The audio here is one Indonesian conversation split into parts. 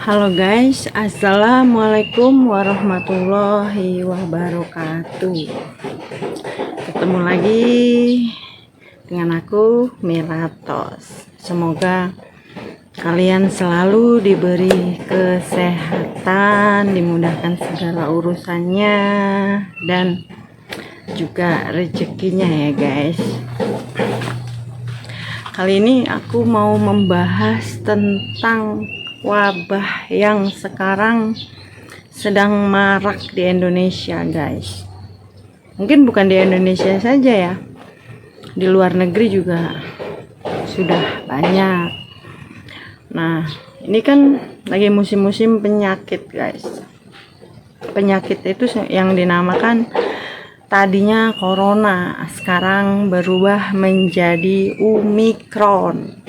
Halo guys, assalamualaikum warahmatullahi wabarakatuh. Ketemu lagi dengan aku Miratos. Semoga kalian selalu diberi kesehatan, dimudahkan segala urusannya, dan juga rezekinya ya guys. Kali ini aku mau membahas tentang wabah yang sekarang sedang marak di Indonesia guys. Mungkin bukan di Indonesia saja ya, di luar negeri juga sudah banyak. Nah, ini kan lagi musim-musim penyakit guys. Penyakit itu yang dinamakan tadinya corona, sekarang berubah menjadi Omicron.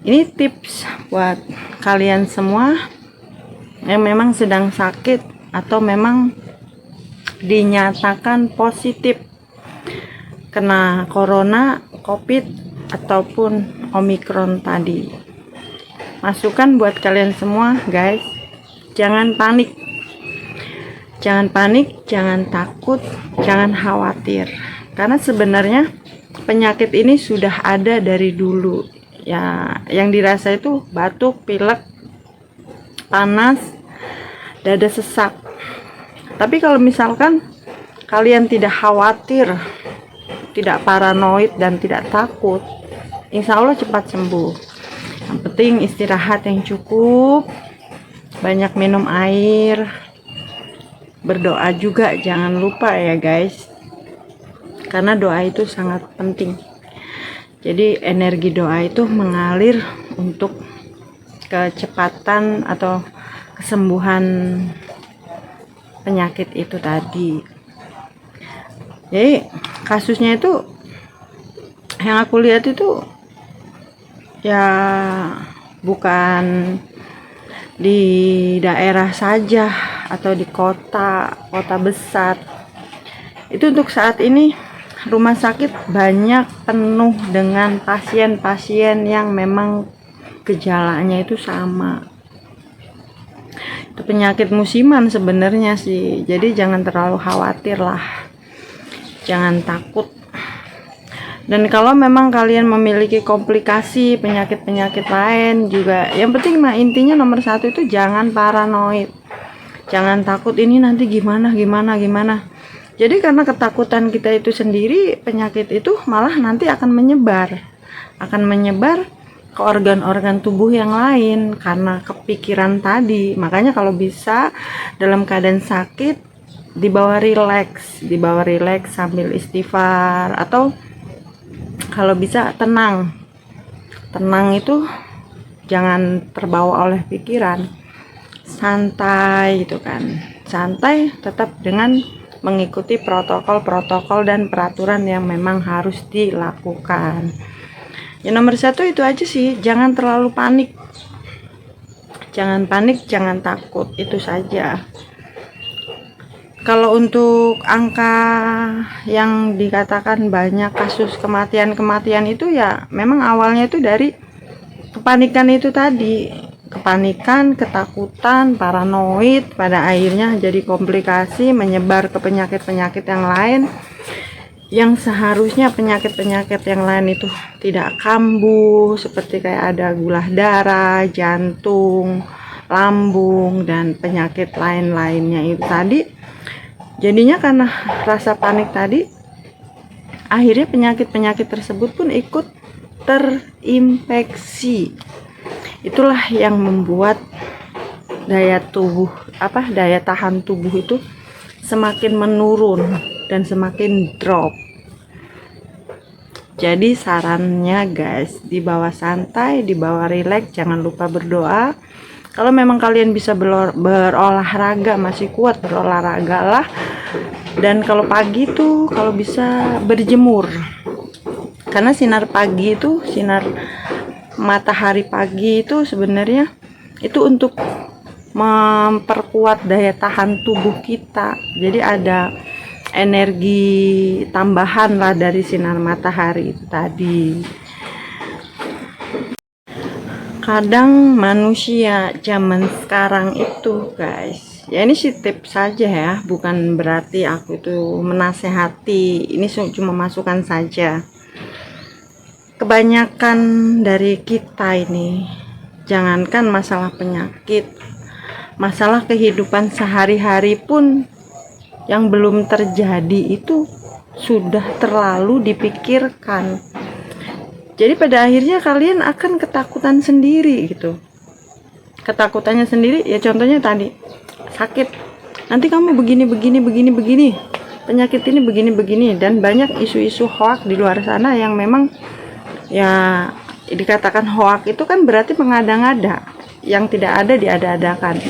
Ini tips buat kalian semua yang memang sedang sakit atau memang dinyatakan positif kena corona, covid, ataupun Omicron tadi. Masukan buat kalian semua guys, jangan panik, jangan takut, jangan khawatir, karena sebenarnya penyakit ini sudah ada dari dulu ya. Yang dirasa itu batuk, pilek, panas, dada sesak. Tapi kalau misalkan kalian tidak khawatir, tidak paranoid, dan tidak takut, insya Allah cepat sembuh. Yang penting istirahat yang cukup, banyak minum air, berdoa juga jangan lupa ya guys, karena doa itu sangat penting. Jadi energi doa itu mengalir untuk kecepatan atau kesembuhan penyakit itu tadi. Jadi kasusnya itu yang aku lihat itu ya bukan di daerah saja atau di kota besar. Itu untuk saat ini rumah sakit banyak penuh dengan pasien-pasien yang memang gejalanya itu sama. Itu penyakit musiman sebenarnya sih. Jadi jangan terlalu khawatir lah, jangan takut. Dan kalau memang kalian memiliki komplikasi penyakit-penyakit lain juga, yang penting mah intinya nomor satu itu jangan paranoid, jangan takut ini nanti gimana. Jadi karena ketakutan kita itu sendiri, penyakit itu malah nanti akan menyebar ke organ-organ tubuh yang lain karena kepikiran tadi. Makanya kalau bisa dalam keadaan sakit dibawa rileks sambil istighfar, atau kalau bisa tenang itu jangan terbawa oleh pikiran, santai gitu kan. Santai tetap dengan mengikuti protokol dan peraturan yang memang harus dilakukan. Ya nomor satu itu aja sih, jangan terlalu panik, jangan takut, itu saja. Kalau untuk angka yang dikatakan banyak kasus kematian itu ya memang awalnya itu dari kepanikan itu tadi. Kepanikan, ketakutan, paranoid, pada akhirnya jadi komplikasi, menyebar ke penyakit-penyakit yang lain, yang seharusnya penyakit-penyakit yang lain itu tidak kambuh, seperti kayak ada gula darah, jantung, lambung, dan penyakit lain-lainnya itu tadi. Jadinya karena rasa panik tadi, akhirnya penyakit-penyakit tersebut pun ikut terinfeksi. Itulah yang membuat daya tahan tubuh itu semakin menurun dan semakin drop. Jadi sarannya guys, dibawa santai, dibawa rileks, jangan lupa berdoa. Kalau memang kalian bisa berolahraga, masih kuat berolahraga lah. Dan kalau pagi tuh kalau bisa berjemur, karena sinar matahari pagi itu sebenarnya itu untuk memperkuat daya tahan tubuh kita. Jadi ada energi tambahan lah dari sinar matahari itu tadi. Kadang manusia zaman sekarang itu guys, ya ini sih tips saja ya, bukan berarti aku itu menasehati, ini cuma masukan saja. Kebanyakan dari kita ini, jangankan masalah penyakit, masalah kehidupan sehari-hari pun yang belum terjadi itu sudah terlalu dipikirkan. Jadi pada akhirnya kalian akan ketakutan sendiri gitu. Ketakutannya sendiri ya, contohnya tadi sakit, nanti kamu begini, penyakit ini begini, dan banyak isu-isu hoak di luar sana yang memang ya dikatakan hoak itu kan berarti mengada-ngada, yang tidak ada diada-adakan.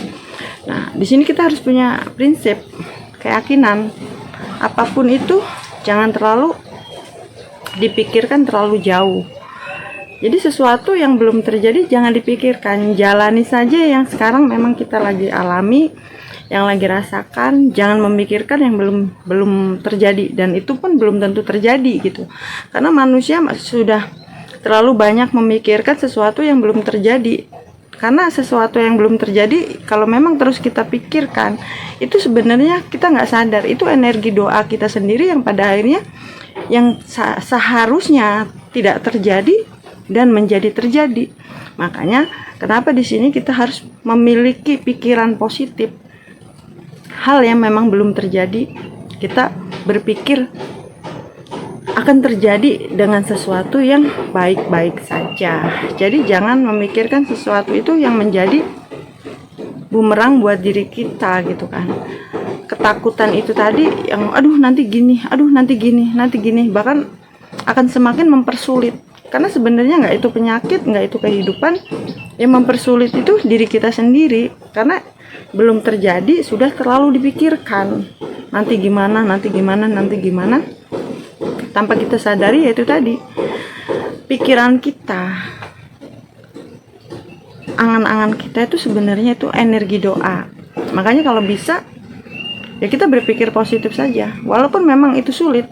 Nah, di sini kita harus punya prinsip, keyakinan, apapun itu jangan terlalu dipikirkan terlalu jauh. Jadi sesuatu yang belum terjadi jangan dipikirkan, jalani saja yang sekarang memang kita lagi alami, yang lagi rasakan. Jangan memikirkan yang belum terjadi, dan itu pun belum tentu terjadi gitu. Karena manusia sudah terlalu banyak memikirkan sesuatu yang belum terjadi. Karena sesuatu yang belum terjadi kalau memang terus kita pikirkan, itu sebenarnya kita nggak sadar, itu energi doa kita sendiri yang pada akhirnya yang seharusnya tidak terjadi dan menjadi terjadi. Makanya kenapa di sini kita harus memiliki pikiran positif. Hal yang memang belum terjadi, kita berpikir akan terjadi dengan sesuatu yang baik-baik saja. Jadi jangan memikirkan sesuatu itu yang menjadi bumerang buat diri kita gitu kan. Ketakutan itu tadi yang aduh nanti gini, bahkan akan semakin mempersulit. Karena sebenarnya nggak itu penyakit, nggak itu kehidupan, yang mempersulit itu diri kita sendiri. Karena belum terjadi sudah terlalu dipikirkan, nanti gimana, tanpa kita sadari. Yaitu tadi pikiran kita, angan-angan kita itu sebenarnya itu energi doa. Makanya kalau bisa ya kita berpikir positif saja, walaupun memang itu sulit.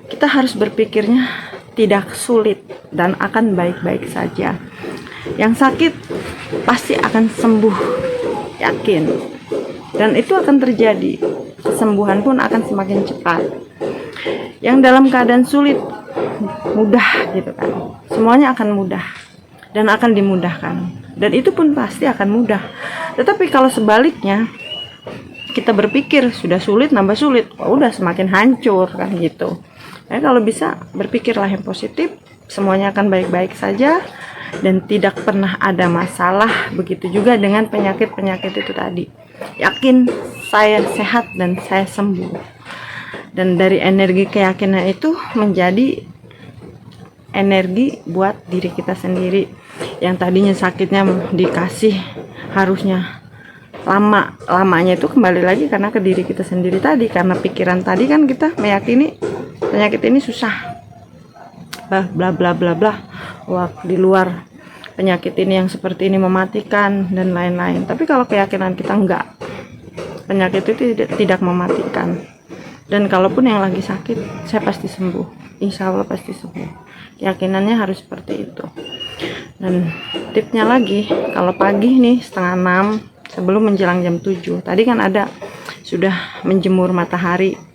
Kita harus berpikirnya tidak sulit dan akan baik-baik saja. Yang sakit pasti akan sembuh, yakin. Dan itu akan terjadi. Kesembuhan pun akan semakin cepat. Yang dalam keadaan sulit, mudah gitu kan. Semuanya akan mudah dan akan dimudahkan. Dan itu pun pasti akan mudah. Tetapi kalau sebaliknya, kita berpikir sudah sulit nambah sulit, udah semakin hancur kan gitu. Nah, kalau bisa berpikirlah yang positif, semuanya akan baik-baik saja dan tidak pernah ada masalah. Begitu juga dengan penyakit-penyakit itu tadi. Yakin saya sehat dan saya sembuh. Dan dari energi keyakinan itu menjadi energi buat diri kita sendiri. Yang tadinya sakitnya dikasih harusnya lamanya itu kembali lagi karena ke diri kita sendiri tadi. Karena pikiran tadi kan kita meyakini penyakit ini susah, bla bla bla, wah di luar penyakit ini yang seperti ini mematikan dan lain-lain. Tapi kalau keyakinan kita enggak, penyakit itu tidak mematikan, dan kalaupun yang lagi sakit saya pasti sembuh, insya Allah pasti sembuh. Keyakinannya harus seperti itu. Dan tipsnya lagi, kalau pagi nih 5:30 sebelum menjelang jam 7 tadi kan ada sudah menjemur matahari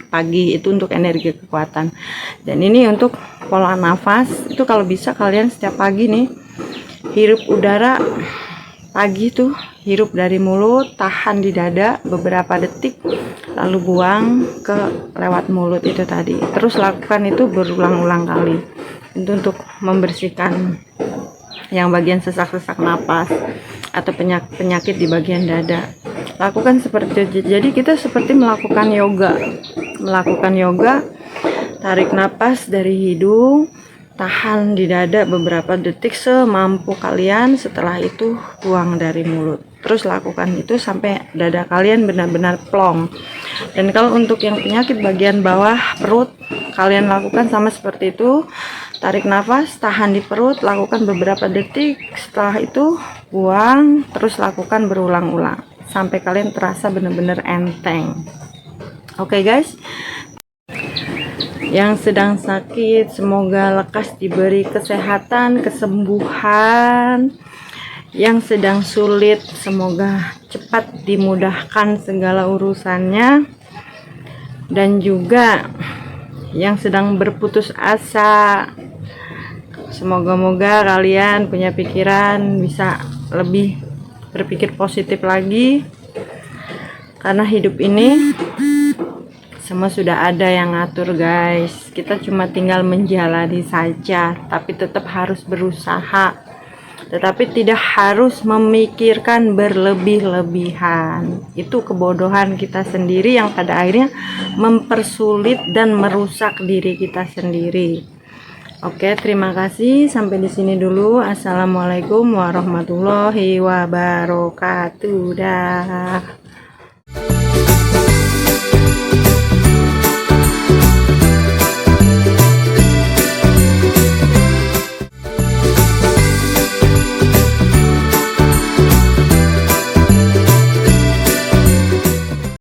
pagi, itu untuk energi kekuatan. Dan ini untuk pola nafas itu kalau bisa kalian setiap pagi nih hirup udara pagi tuh, hirup dari mulut, tahan di dada beberapa detik, lalu buang ke lewat mulut itu tadi. Terus lakukan itu berulang-ulang kali. Itu untuk membersihkan yang bagian sesak-sesak napas atau penyakit di bagian dada. Lakukan seperti itu. Jadi kita seperti melakukan yoga, tarik napas dari hidung, tahan di dada beberapa detik semampu kalian, setelah itu buang dari mulut. Terus lakukan itu sampai dada kalian benar-benar plong. Dan kalau untuk yang penyakit bagian bawah perut, kalian lakukan sama seperti itu. Tarik nafas, tahan di perut, lakukan beberapa detik, setelah itu buang, terus lakukan berulang-ulang sampai kalian terasa benar-benar enteng. Oke guys, Yang sedang sakit semoga lekas diberi kesehatan, kesembuhan. Yang sedang sulit semoga cepat dimudahkan segala urusannya. Dan juga yang sedang berputus asa, semoga-moga kalian punya pikiran bisa lebih berpikir positif lagi, karena hidup ini semua sudah ada yang ngatur guys. Kita cuma tinggal menjalani saja, tapi tetap harus berusaha, tetapi tidak harus memikirkan berlebih-lebihan. Itu kebodohan kita sendiri yang pada akhirnya mempersulit dan merusak diri kita sendiri. Oke, terima kasih. Sampai di sini dulu. Assalamualaikum warahmatullahi wabarakatuh. Dah.